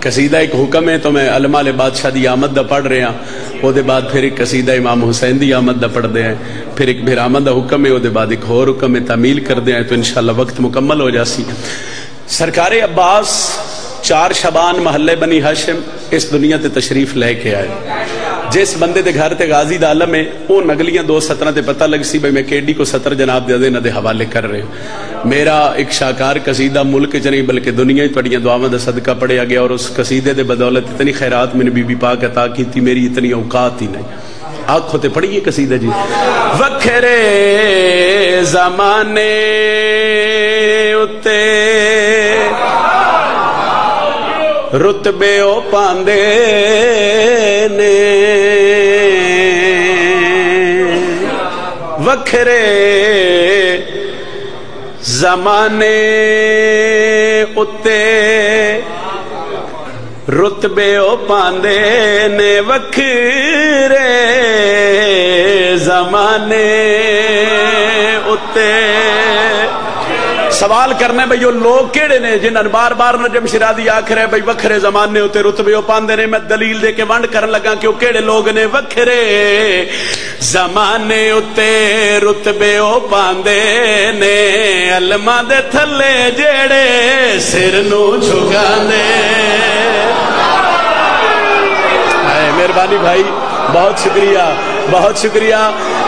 قصیدہ ایک حکم ہے تو میں علماء بادشاہ دی آمد دا پڑھ رہا ہوں، وہ دے بعد پھر ایک قصیدہ امام حسین دی آمد دا پڑھ دے ہیں، پھر ایک بھر آمد دا حکم ہے، وہ دے بعد ایک اور حکم ہے تعمیل کر دے ہیں، تو انشاءاللہ وقت مکمل ہو جاسی۔ سرکار عباس 4 شبان محلے بنی ہاشم اس دنیا تے تشریف لے کے آئے۔ جس بندے دے گھر تے غازی دا عالم ہے وہ نگلیاں 2 سطرہ تے پتہ لگ سی بھئی میں کیڈی کو سطر جناب دے نہ دے حوالے کر رہے ہیں۔ میرا ایک شاکار قصیدہ ملک چ نہیں بلکہ دنیا ہی پڑیاں دعاواں دا صدقہ پڑھیا گیا، اور اس قصیدے دے بدولت اتنی خیرات میں نے بی بی پاک عطا کی تھی، میری اتنی اوقات ہی نہیں۔ آنکھوں تے پڑھیے قصیدہ جی۔ وکھرے زمانے اتے رتبے او پاندے نے، وکھرے زمانے اتے رتبے او پاندے نے، وکھرے زمانے اتے۔ سوال کرنے بھئی وہ لوگ کیڑے نے جنہاں بار بار نجم شرازی آکھ رہے بھئی وکھرے زمانے ہوتے رتبے ہو پاندے نے، میں دلیل دے کے ونڈ کرن لگا کہ وہ کیڑے لوگ نے۔ وکھرے زمانے ہوتے رتبے ہو پاندے نے، علماء دے تھلے جیڑے سر نو جھکاندے۔ مہربانی بھائی، بہت شکریہ، بہت شکریہ،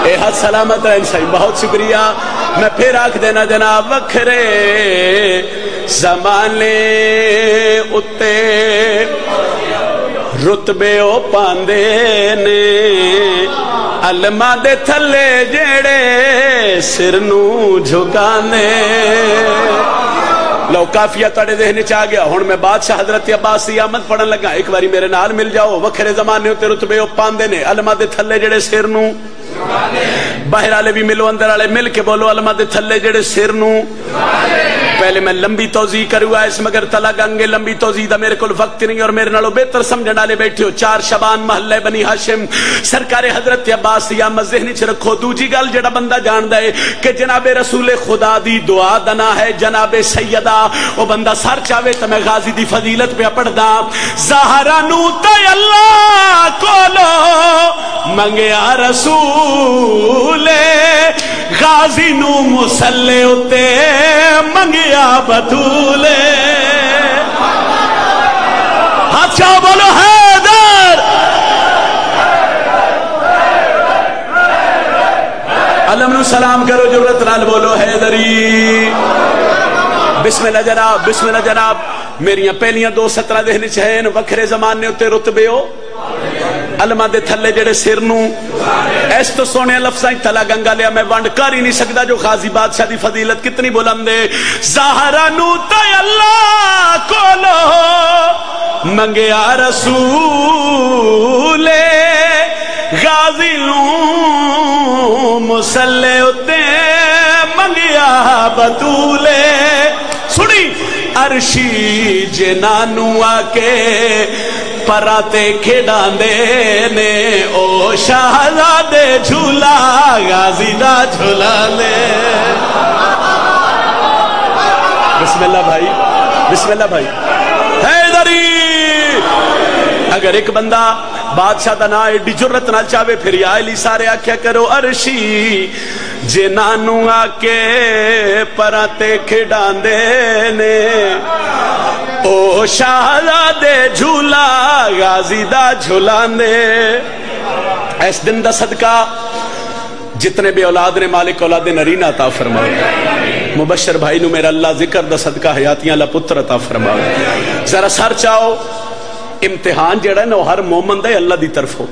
اے حد سلامت رہن صحیح، بہت شکریہ۔ میں پھر آکھ دینا جناب، وکھرے زمانے اتے رتبے او پاندے نے، علماء دے تھلے جیڑے سر نو جھکاندے۔ لو کافیہ تڑے ذہن چاہ گیا، ہن میں بادشاہ حضرت عباس کی آمد پڑھن لگا، ایک باری میرے نال مل جاؤ۔ وکھرے زمانے ہوتے رتبے او پاندے نے، علماء دے تھلے جڑے سر نو، باہر والے بھی ملو اندر والے مل کے بولو، علماء دے تھلے جڑے سر نو۔ پہلے میں لمبی توضیح کروں اس مگر تلا گنگے لمبی توضیح دا میرے کول وقت نہیں، اور میرے نالوں بہتر سمجھن والے بیٹھے ہو۔ 4 شبان محلے بنی ہاشم سرکار حضرت عباس دی آمد ذہن چ رکھو۔ دوجی گل جڑا بندہ جاندا ہے کہ جناب رسول خدا دی دعا دنا ہے جناب سیدہ، وہ بندہ سر چاہے تو میں غازی دی فضیلت پہ پڑھدا۔ زہرا نو تے اللہ کولو منگیا رسول، غازی نو مسلے اتے منگیا بطولے۔ ہاتھ چاہو بولو حیدر، علم نو سلام کرو جرت نال بولو حیدری۔ بسم اللہ جناب، بسم اللہ جناب۔ میریاں پہلیاں 2 سطرہ ذہن چہین، وکھرے زمانے اتے رتبے ہو، علماء دے تھلے جڑے سر نو۔ ایس تو سونے لفظاں تلا گنگا لیا میں ونڈ کر ہی نہیں سکتا جو غازی بادشاہ دی فضیلت کتنی بلند ہے۔ زہرا نو تے اللہ کولو منگیا رسول، غازی نو مسلے اتے منگیا بطولے۔ سنی عرشی جنانو آکے پراتے کھڑاندے نے، او شہزادے جھولا غازی دا جھولا لے۔ بسم اللہ بھائی، بسم اللہ بھائی۔ حیدری اگر ایک بندہ بادشاہ دا نا ایڈی جرت نہ چاہے پھر یا علی سارے آکھیا کرو، عرشی جنانو آکے پراتے کھڑاندے نے، او شہزادے جھولا غازی دا جھولاندے۔ اس دن دا صدقہ جتنے بے اولاد نے مالک اولاد نرینہ عطا فرمائے، مبشر بھائی نو میرا اللہ ذکر دا صدقہ حیاتیاں اللہ پتر عطا فرمائے۔ ذرا سر چاہو، امتحان جڑا ہے نا ہر مومن دا اللہ دی طرف ہو،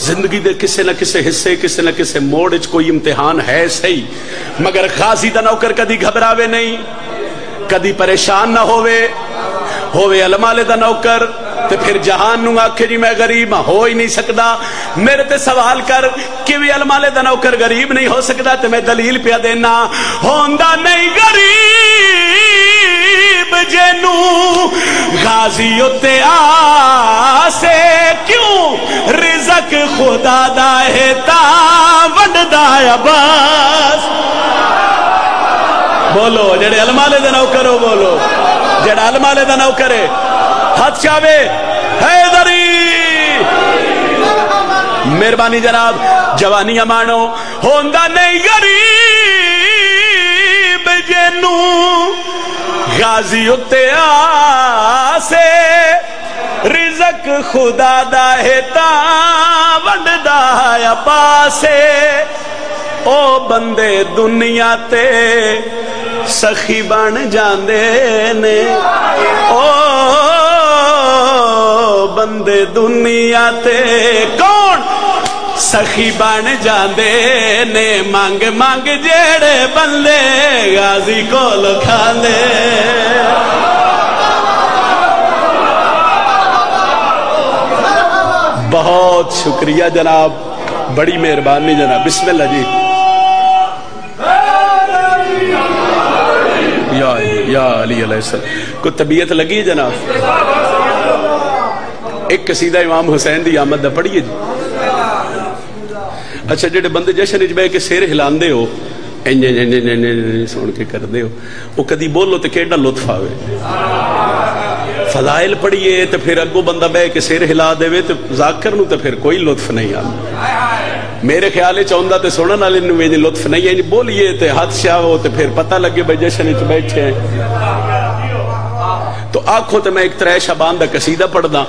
زندگی دے کسے نہ کسے حصے کسے نہ کسے موڑ اچ کوئی امتحان ہے صحیح، مگر غازی دا نوکر کدی گھبراوے نہیں، کدی پریشان نہ ہوئے علماء دا نوکر تے پھر جہان نو آکھے جی میں غریب ہو ہی نہیں سکدا۔ میرے تے سوال کر کہ بھی علماء دا نوکر غریب نہیں ہو سکدا تے میں دلیل پیا دینا، ہوندا نہیں غریب جنو غازی اتے آسے، کیوں رزق خدا دا ہے تا ونڈدا عباس۔ بولو جڑے علماء دے نوکر ہو بولو، جڑا علمالے دا نوکر ہے ہاتھ چاہے حیدری مہربانی جناب جوانی مانو ہوندا نہیں غریب جنو غازی اتے آسے رزق خدا دا ہے تا ونڈدا یا پاسے او بندے دنیا تے سخی بن جاندے نے او بندے دنیا تے کون سخی بن جاندے نے مانگ مانگ جیڑے بندے غازی کو لکھاندے بہت شکریہ جناب بڑی مہربانی جناب بسم اللہ جی یا علی علیہ السلام کو طبیعت لگی ہے جناب ایک قصیدہ امام حسین دی آمد دا پڑھیے جی اچھا جڑے بندے جشن وچ بیٹھ کے سیر ہلاندے ہو سن کے کردے ہو وہ کدی بولو تے کیڑا لطف آوے فضائل پڑھیے تو پھر اگو بندہ بے کے سیر ہلا دے تو ذاکر نو تو پھر کوئی لطف نہیں آتا میرے خیال چاہتا تو سنن والے نو لطف نہیں ہے بولیے تو ہاتھ شاہو تو پھر پتہ لگے بھائی جشن وچ بیٹھے ہیں تو آنکھوں تو میں ایک ترے شبان دا قصیدہ پڑھ دا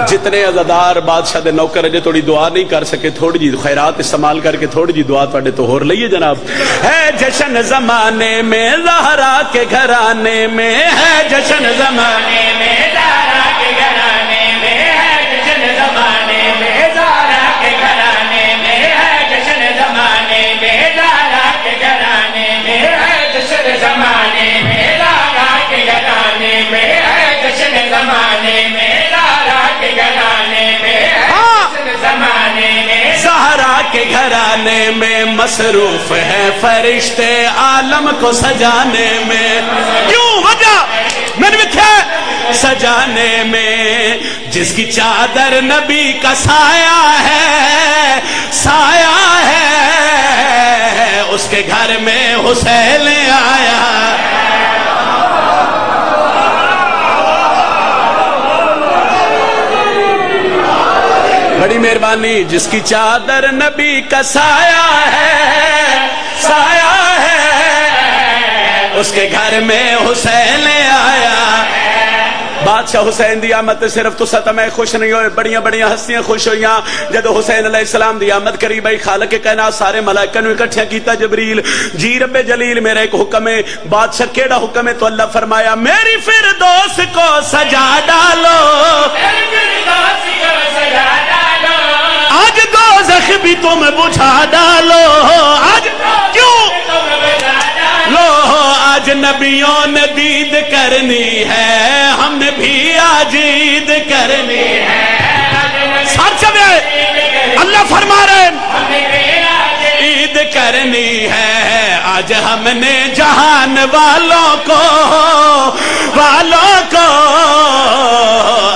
جتنے عزادار بادشاہ دے نوکر جے تھوڑی دعا نہیں کر سکے تھوڑی جی خیرات استعمال کر کے تھوڑی جی دعا تھوڑے تو ہور لئیے جناب ہے جشن زمانے میں زہرا کے گھرانے میں ہے جشن زمانے میں زہرا کے گھرانے میں ہے جشن زمانے میں زہرا کے گھرانے میں ہے جشن زمانے میں زہرا کے گھرانے میں ہے جشن زمانے میں زہرا کے گھرانے میں زمانے میں زہرا کے گھرانے میں زمانے میں زہرا کے گھرانے میں مصروف ہے فرشتے عالم کو سجانے میں کیوں وجہ میں نے لکھا سجانے میں جس کی چادر نبی کا سایہ ہے اس کے گھر میں حسین آیا بڑی مہربانی جس کی چادر نبی کا سایہ ہے اس کے گھر میں حسین آیا بادشاہ حسین دی آمد صرف تو ستا میں خوش نہیں ہوئے بڑیاں بڑیاں ہستیاں خوش ہوئیاں جب حسین علیہ السلام دی آمد قریب آئی خالق کائنات سارے ملائکہ نے اکٹھا کیتا جبریل جی رب جلیل میرا ایک حکم ہے بادشاہ کیڑا حکم ہے تو اللہ فرمایا میری فردوس کو سجا ڈالو آج دوزخ بھی تم بجھا ڈالو آج کیوں لو آج نبیوں نے دید کرنی ہے ہم نے بھی آج عید کرنی ہے ساتھ چلے اللہ فرما رہے عید کرنی ہے آج ہم نے جہان والوں کو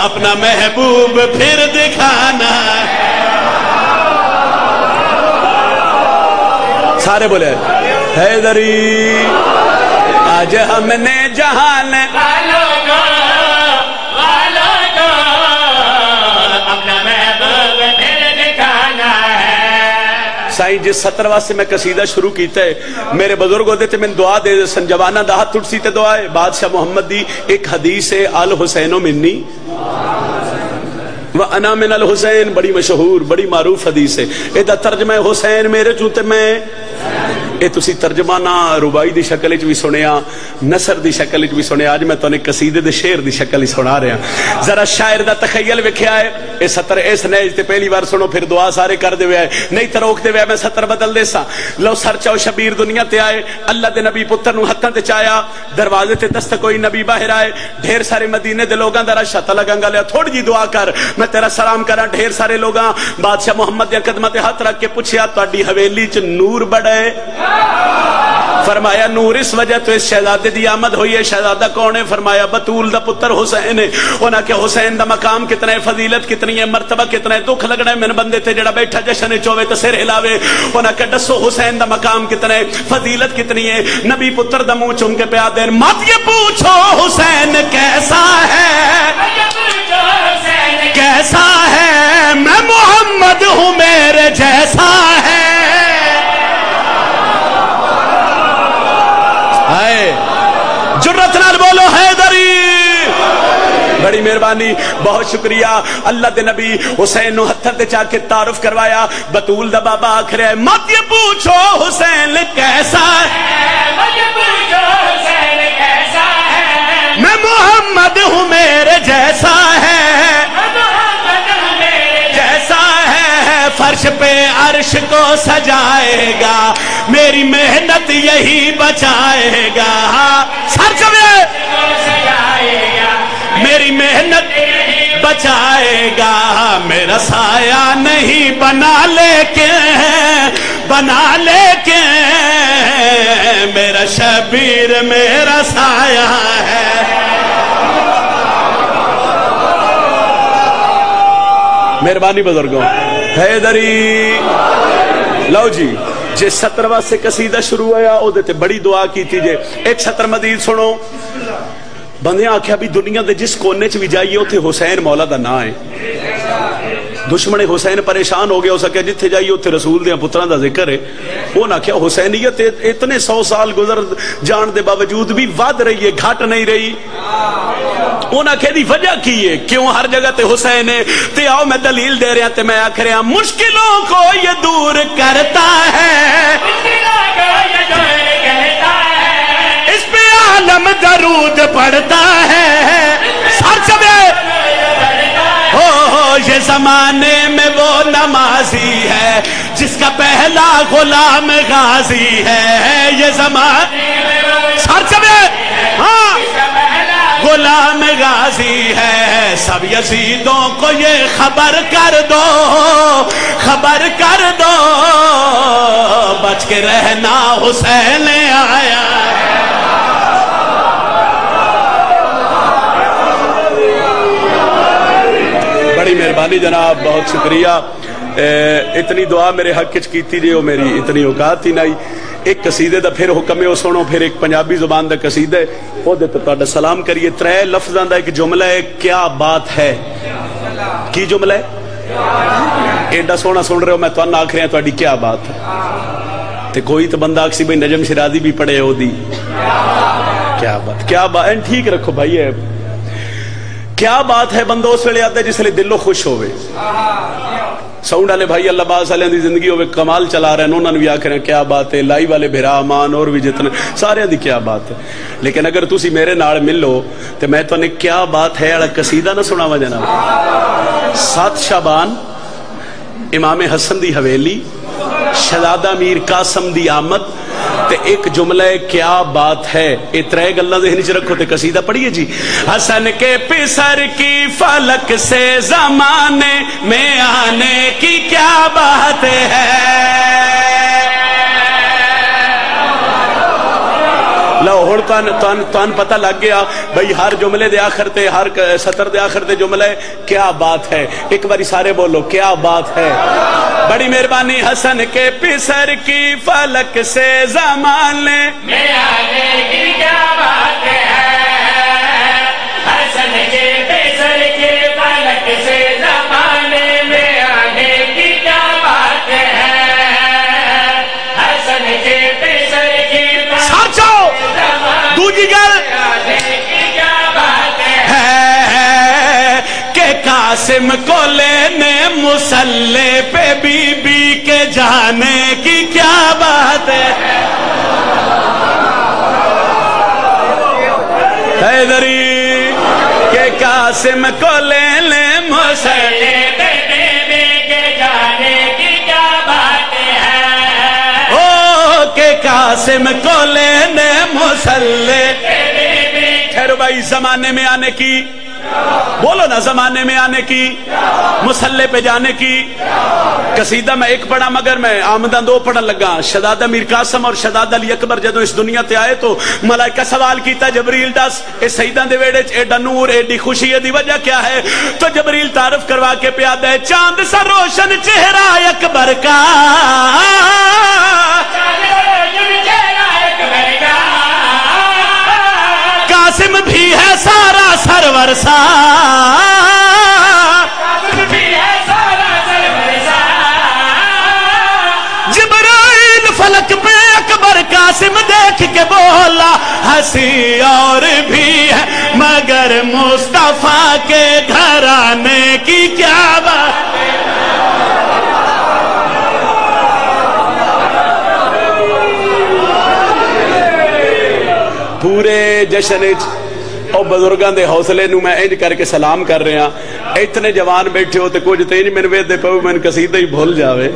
اپنا محبوب پھر دکھانا سارے بولے حیدری آج ہم نے جہان والوں کو اپنا محبوب پھر دکھانا ہے سائیں جس 17 واسطے میں قصیدہ شروع کیتا ہے میرے بزرگ ہوتے تھے میں دعا دے سنجوانہ دا ہاتھ ٹوٹ سی تے دعا ہے بادشاہ محمد دی ایک حدیث ہے آل حسین و منی وَأَنَا مِنَ الْحُسَيْن بڑی مشہور بڑی معروف حدیث ہے ایدہ ترجمہ حسین میرے چونتے میں اے تسی ترجمانہ ربائی دی شکل وچ بھی سنیا نثر دی شکل وچ بھی سنیا آج میں تو نے قصیدے دے شعر دی شکل ہی سنا رہا ذرا شاعر دا تخیل وکھیا ہے اے 70 اس نیج تے پہلی بار سنو پھر دعا سارے کر دے ہوئے نہیں تے روک دے ہوئے میں 70 بدل دے سا لو سر چاو شبیر دنیا تے آئے اللہ دے نبی پتر نو ہتھاں تے چایا دروازے تے دست کوئی نبی باہر آئے ڈھیر سارے مدینے دے لوگاں دا رشا لگاں گا لیا تھوڑی جی دعا کر میں تیرا سلام کرا ڈھیر سارے لوگاں بادشاہ محمد دے قدمہ تے ہاتھ رکھ کے پوچھیا تہاڈی حویلی چ نور بڑا ہے فرمایا نور اس وجہ تو اس شہزادے دی آمد ہوئی ہے. شہزادہ کون ہے؟ فرمایا بطول دا پتر حسین ہے. انہاں کہ حسین دا مقام کتنا ہے, فضیلت کتنی ہے, مرتبہ کتنا ہے. دکھ لگنا ہے من بندے تے جڑا بیٹھا جشن چوے تے سر ہلاوے. انہاں کہ دسو حسین دا مقام کتنا ہے, فضیلت کتنی ہے. نبی پتر دا منہ چوم کے پیا دین, مت یہ پوچھو حسین کیسا ہے, کیسا ہے, میں محمد ہوں میرے جیسا ہے. جرت نال بولو حیدری. بڑی مہربانی, بہت شکریہ. اللہ دے نبی حسین نو ہتھر تے چا کے تعارف کروایا. بطول دا بابا آکھ رہا ہے مت یہ پوچھو حسین کیسا ہے, مت یہ پوچھو حسین کیسا ہے, میں محمد ہوں میرے جیسا ہے, فرش پہ عرش کو سجائے گا, میری محنت یہی بچائے گا. سر چلے میری محنت بچائے گا, میرا سایہ نہیں بنا لے کے, بنا لے کے, میرا شبیر میرا سایہ ہے. مہربانی بزرگوں. حیدری. لو جی جے 17واں سے قصیدہ شروع ہوا او دے تے بڑی دعا کی تھی. جے ایک سطر مزید سنو. بندے آکھیا بھی دنیا دے جس کونے چ بھی جائیے اوتھے حسین مولا دا نا ہے. دشمن حسین پریشان ہو گیا ہو سکے جتھے جائیے اوتھے رسول دے پتراں دا ذکر ہے. وہ نہ کیا حسینیت اتنے 100 سال گزر جان دے باوجود بھی ود رہی ہے, گھٹ نہیں رہی. انہاں کہ دی وجہ کی ہے, کیوں ہر جگہ تے حسین ہے. تے آؤ میں دلیل دے رہا, تے میں آکھ رہا مشکلوں کو یہ دور کرتا ہے, اس پہ عالم درود پڑھتا ہے. سر چبے یہ زمانے میں وہ نمازی ہے جس کا پہلا غلام غازی ہے. یہ زمانے سر چبے ہاں غلام غازی ہے. سب یزیدوں کو یہ خبر کر دو, خبر کر دو, بچ کے رہنا حسین آیا. بڑی مہربانی جناب, بہت شکریہ. اتنی دعا میرے حق چ کیتی جے, میری اتنی اوقات ہی نہیں. ایک قصیدے دا پھر حکم ہے وہ سنو, پھر ایک پنجابی زبان دا قصیدہ ہے وہ دے تو سلام کریے. 3 لفظاں دا ایک جملہ ہے, کیا بات ہے. کی جملہ ہے؟ ایڈا سونا سن رہے ہو, میں تہاڈا آکھ رہا تہاڈی کیا بات ہے. تے کوئی تو بندہ آکسی بھائی نجم شرازی بھی پڑھے ہو دی کیا بات, کیا بات. ٹھیک رکھو بھائی, ہے کیا بات ہے. بندہ اس ویلے آتا ہے جس لئے دلوں خوش ہوئے. ساؤنڈ والے بھائی اللہ باز والے دی زندگی ہوئے کمال چلا رہے ہیں, انہوں نے بھی آکھ رہے ہیں کیا بات ہے. لائی والے بھرا امان اور بھی جتنے سارے دی کیا بات ہے. لیکن اگر تسی میرے نال ملو تو میں تو نے کیا بات ہے اڑا قصیدہ نہ سناواں جناب. 7 شعبان, امام حسن دی حویلی, شہزادہ میر قاسم دی آمد, تے ایک جملہ کیا بات ہے. یہ 3 گلاں ذہن وچ رکھو تے قصیدہ پڑھیے جی. حسن کے پسر کی فلک سے زمانے میں آنے کی کیا بات ہے. لو ہن تان پتہ لگ گیا بھئی ہر جملے دے آخر تے, ہر سطر دے آخر تے جملہ ہے کیا بات ہے. ایک باری سارے بولو کیا بات ہے. بڑی مہربانی. حسن کے پسر کی فلک سے زمانے میں آنے کی کیا بات ہے. حسن کے پسر کی فلک سے زمانے میں آنے کی کیا بات ہے. حسن کے پسر کی سچو دوجی گل کہ قاسم کو لینے مسلح پہ بی بی کے جانے کی کیا بات ہے. حیدری کہ قاسم کو لینے مسلح پہ بی بی کے جانے کی کیا بات ہے. او کہ قاسم کو لینے مسلح. خیر بھائی زمانے میں آنے کی بولو نا زمانے میں آنے کی، مسلح پہ جانے کی۔ قصیدہ میں ایک پڑھا مگر میں آمدن دو پڑھن لگا۔ شہزاد میر قاسم اور شہزاد علی اکبر جدو اس دنیا تے آئے تو ملائکہ سوال کیتا جبریل دس اے سیداں دے ویڑے ایڈا نور ایڈی خوشی دی وجہ کیا ہے؟ تو جبریل تعارف کروا کے پیادا ہے چاند سا روشن چہرہ اکبر کا، قاسم بھی ہے سارا سرور سا، جبرائیل فلک پہ اکبر قاسم دیکھ کے بولا ہنسی اور بھی ہے مگر مصطفیٰ کے گھر آنے کی کیا بات ہے۔ پورے جشن اور بزرگان دے حوصلے نو میں انج کر کے سلام کر رہے ہیں۔ اتنے جوان بیٹھے ہو تے کچھ تے نہیں میں ویدے پہو میں قصیدہ ہی بھول جاوے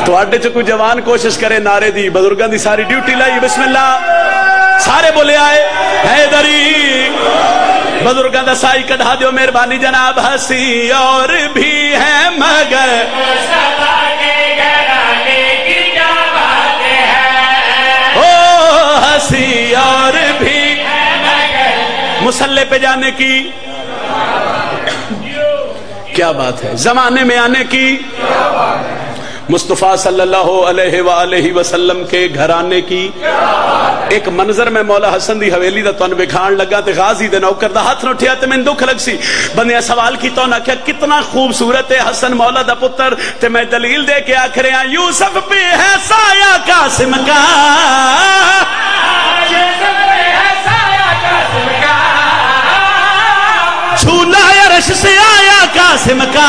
تو آڈے چو کوئی جوان کوشش کرے نعرے دی بزرگان دی ساری ڈیوٹی لائی بسم اللہ سارے بولے آئے حیدری بزرگان دا سائی کڑھا دیو مہربانی جناب ہنسی اور بھی ہے مگر مصطفیٰ کے گھر آنے کی کیا بات ہے، او ہنسی اور بھی مسلح پہ جانے کی کیا بات ہے، زمانے میں آنے کی مصطفیٰ صلی اللہ علیہ وآلہ وسلم کے گھر آنے کی۔ ایک منظر میں مولا حسن دی حویلی دا تون بکھان لگا تے غازی دے نوکر دا ہاتھ نوٹھیا تے میں دکھ لگ سی بندیاں سوال کی تو نہ کیا کتنا خوبصورت ہے حسن مولا دا پتر تے میں دلیل دے کے آکھ رہے ہیں یوسف پہ ہے سایہ قاسم کا، جھولا عرش سے آیا قاسم کا،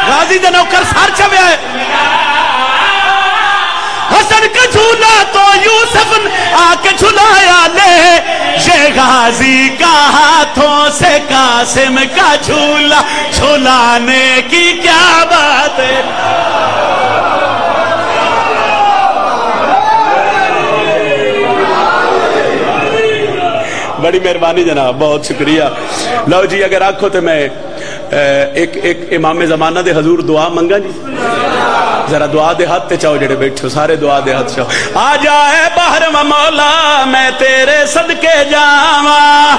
غازی دے نوکر سار چوے آئے حسن کا جھولا تو یوسف آ کے جھلایا لے، یہ غازی کا ہاتھوں سے قاسم کا جھولا جھلانے کی کیا بات ہے۔ بڑی مہربانی جناب بہت شکریہ۔ لو جی اگر آکھو تو میں ایک امام زمانہ دے حضور دعا منگا جی ذرا دعا دے ہاتھ تے چاہو جڑے بیٹھو سارے دعا دے ہاتھ چاہو۔ آ جائے بحر مولا میں تیرے صدقے جاواں،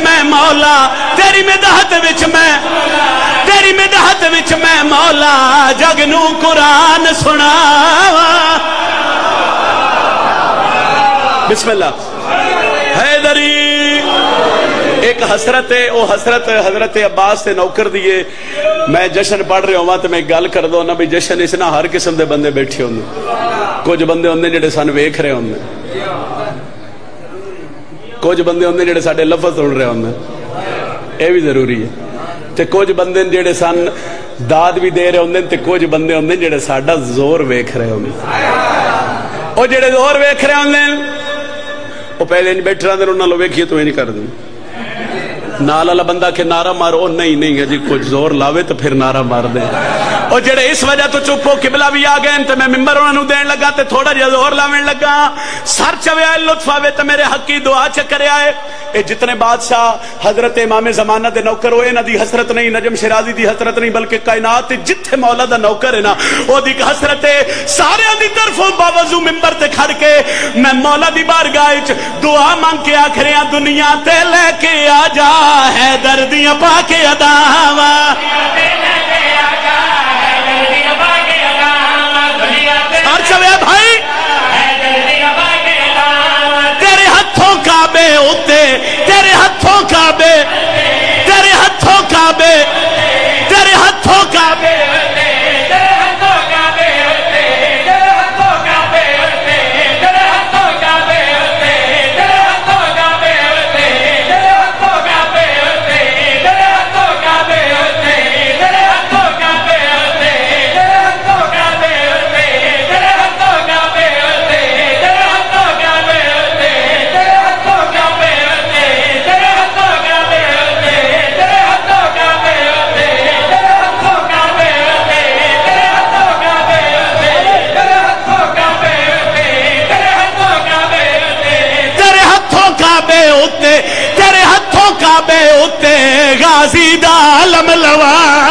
میں مولا تیری مدحت وچ میں تیری مدحت وچ میں مولا جگ نو قرآن سناواں۔ بسم اللہ حیدری ایک حسرت ہے او حسرت حضرت عباس سے نوکر دیے میں جشن پڑھ رہے ہوں تو میں گل کر دو نا بھی جشن اس نا ہر قسم دے بندے بیٹھے ہوں کچھ بندے ہوندے جڑے سن ویکھ رہے ہوندے کچھ بندے ہوندے جڑے ساڈے لفظ سن رہے ہوندے اے بھی ضروری ہے تے کچھ بندے جڑے سن داد بھی دے رہے ہوندے تے کچھ بندے ہوندے جڑے ساڈا زور ویکھ رہے ہوندے او جڑے زور ویکھ رہے ہوندے او پہلے نہیں بیٹھ رہے انہاں لو ویکھیے تو اے نہیں کر دیں نال والا بندہ کہ نعرہ مارو نہیں ہے جی کچھ زور لاوے تو پھر نعرہ مار دیں اور جڑے اس وجہ تو چپ ہو قبلہ بھی آ گئے تو میں ممبر انہوں دین لگا تے تھوڑا جہا زور لاویں لگا سر چوے آئے لطف آوے تو میرے حق کی دعا چکرے آئے اے جتنے بادشاہ حضرت امام زمانہ دے نوکر ہوئے نا دی حسرت نہیں نجم شرازی دی حسرت نہیں بلکہ کائنات جتھے مولا دا نوکر ہے نا وہ دی حسرت سارے دی طرف باوضو ممبر تے کھڑ کے میں مولا دی بارگاہ دعا مانگ کے آخریاں دنیا تے لے کے آ جا ہے دردیاں پا کے اداوا اور چوے بھائی تیرے ہتھوں کعبے ہوتے تیرے ہتھوں کعبے تیرے ہتھوں کعبے تیرے ہتھوں کعبے مزید عالم لوا